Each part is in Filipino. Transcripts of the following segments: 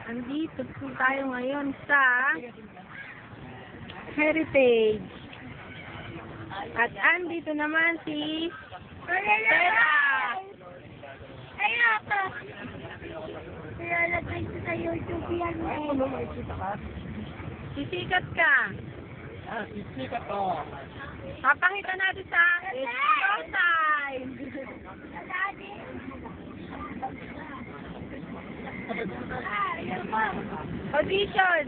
Andito po tayo ngayon sa Heritage. At andito naman si Stella. Ayoko. Nilalagay ko sa YouTube yan eh. Sisikat ka. Sisikat ko. Papakita natin sa It's Showtime. Audition.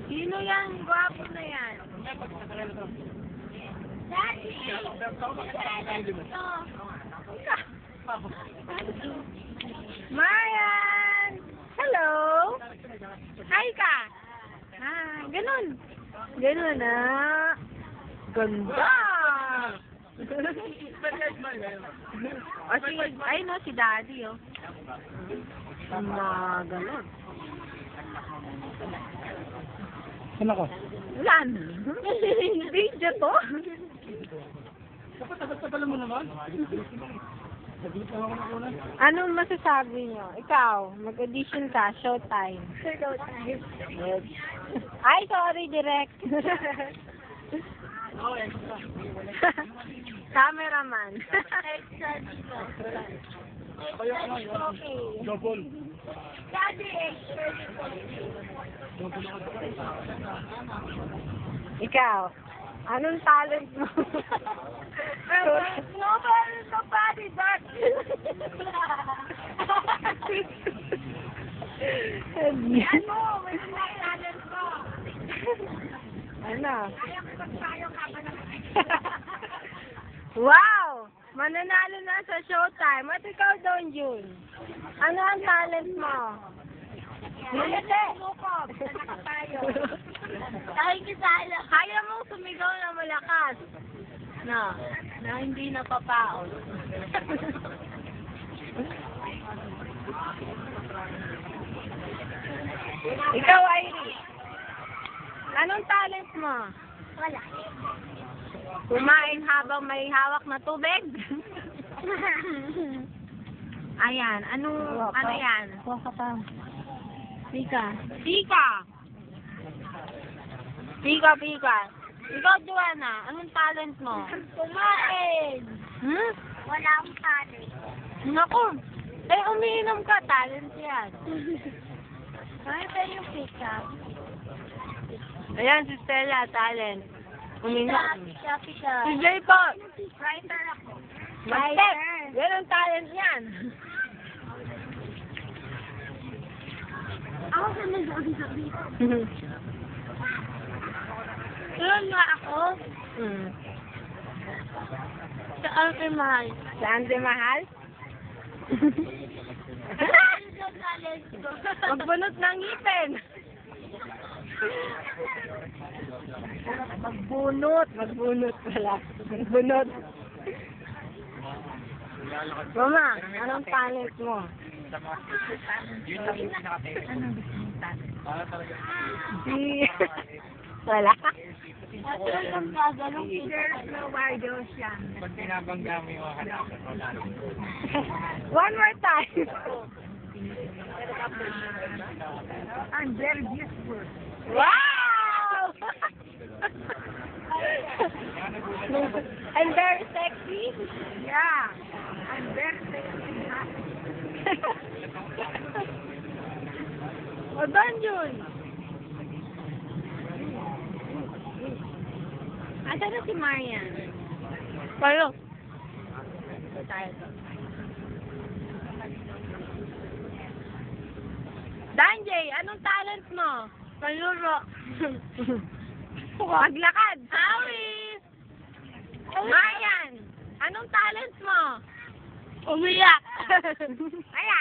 Sino yan? Gwapo na yan. Daddy! Marian! Hello! Hi ka! Ah, ganun. Ganun ah. Ganda! O si, ay no, si Daddy oh. Ganun. Saan ako? Wala na. Video to. Dapat tagal-tagal mo naman. Naglit lang ako na una. Anong masasabi nyo? Ikaw, mag-audition ka, Showtime. Showtime. Good. Ay, sorry, direct. Cameraman. Extra dito. Kaya ano yun? Okay. Double. Daddy, extra dito. Ikaw, anong talent mo? Nobody, nobody, that. Ano, may talent ko. Ano? Kaya ko magpayo ka pa naman. Wow! Mananalo na sa Showtime. At ikaw, Don Jun. Ano ang talent mo? Hindi. Nakatayo. Dahil kasala. Kaya mo sumigaw na malakas. No, na hindi napapaon. Ikaw, Iris. Anong talent mo? Wala. Kumain habang may hawak na tubig? Ayan, ano yan? Pika. Pika! Pika. Ikaw, Joanna, anong talent mo? Kumain. Hmm? Wala akong talent. Naku, umiinom ka, talent yan. Ay, pero yung pick-up. Ayan, si Stella, talent. Uminom. Pick-up. Si Jay po, Writer ako. mag-step. Yan ang talent yan. Ako sa nag-sabi. Tulog nga ako sa Ate Mahal. Saan si Mahal? Ano yung talent ko? Magbunot ng ngipin. Magbunot pala. Magbunot. Mama, anong talent mo? Yun lang yung pinaka-talent. Wala. At yung gagalong girls na wardo siya. Pag binabangga mo yung hanapan mo lalo. One more time. I'm very beautiful. Wow! I'm very sexy. Yeah. I'm very sexy. O, doon yun. Asa na si Marian? Kayo. Danjay, anong talent mo? Paluro. Maglakad. Awis! Marian, anong talent mo? Umiyak. Aya.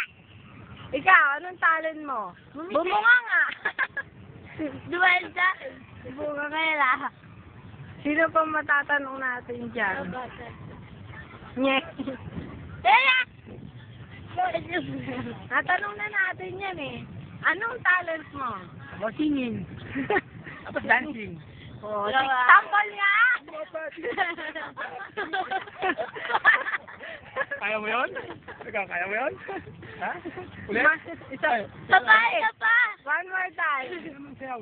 Ikaw, anong talent mo? Bumunga nga. Duwal sa bunga kaya. Sino pa matatanong natin dyan? Nye. Kaya! Natanong na natin yan eh. Anong talent mo? O, singing. Tapos dancing. Oh, tampol nga! Kaya mo yun? Ikaw, kaya mo yun? Ha? Ulit? Isa Isa pa, isa pa. One more time. Sayaw.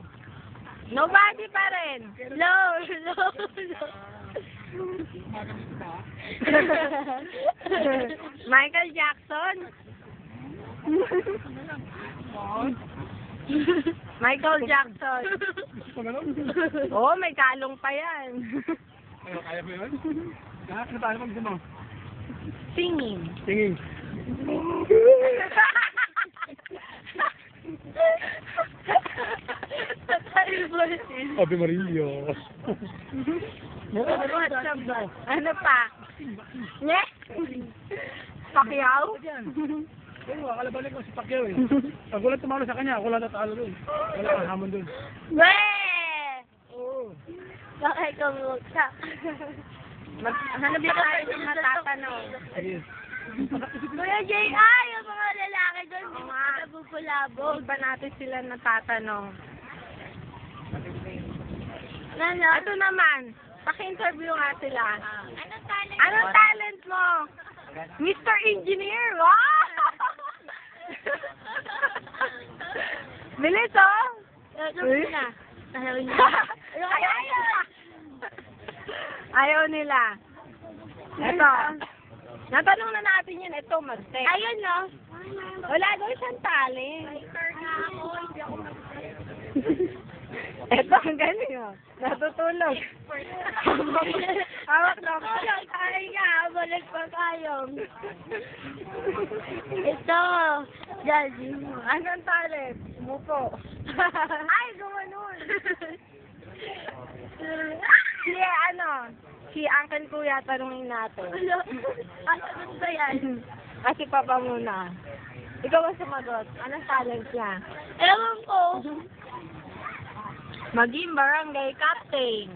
Nobody pa rin. Low, low, low. Michael Jackson. Michael Jackson. Oo, may kalong pa yan. Kaya mo yun? Ha? Ano tayo pag mo? Singing. Singing. Ave Maria. Ano pa? Nye? Pacquiao? Oo, akalabanin ko si Pacquiao eh. Pag wala tumalo sa kanya, ako lang tatalo doon. Wala kang hamon doon. Weh! Oo. Bakit ka mukha? Hanap na tayo ng matatanong. Sige. Kuya J.I., yung mga lalaki doon, Oo hindi nga. mo nabubulabog. Huwag ba natin sila natatanong? Ano? Ito naman, paki-interview nga sila. Anong talent? Anong talent mo? Mr. Engineer, wow! Bilis, oh! Ano na? Ayaw niya. Ayaw nila. Ito. Natanong na natin yun. Ito, mag-text. Ayun, no? Wala daw siyang talent. Ito, ang galing, oh. Natutulog. Hawak na ako. Ay nga, balik pa tayo. Ito, Daddy mo. Anong talent? Umupo. Ay, gumanon. Si Uncle Kuya, tanungin natin. Ano ba yan? Kasi Papa muna. Ikaw ang sumagot. Anong talent niya? Ewan ko. Maging barangay captain.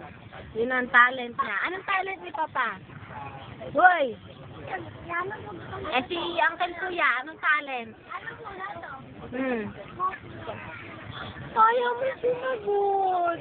Yun ang talent niya. Anong talent ni Papa? Hoy! Si Uncle Kuya, anong talent? Ayaw mo sumagot.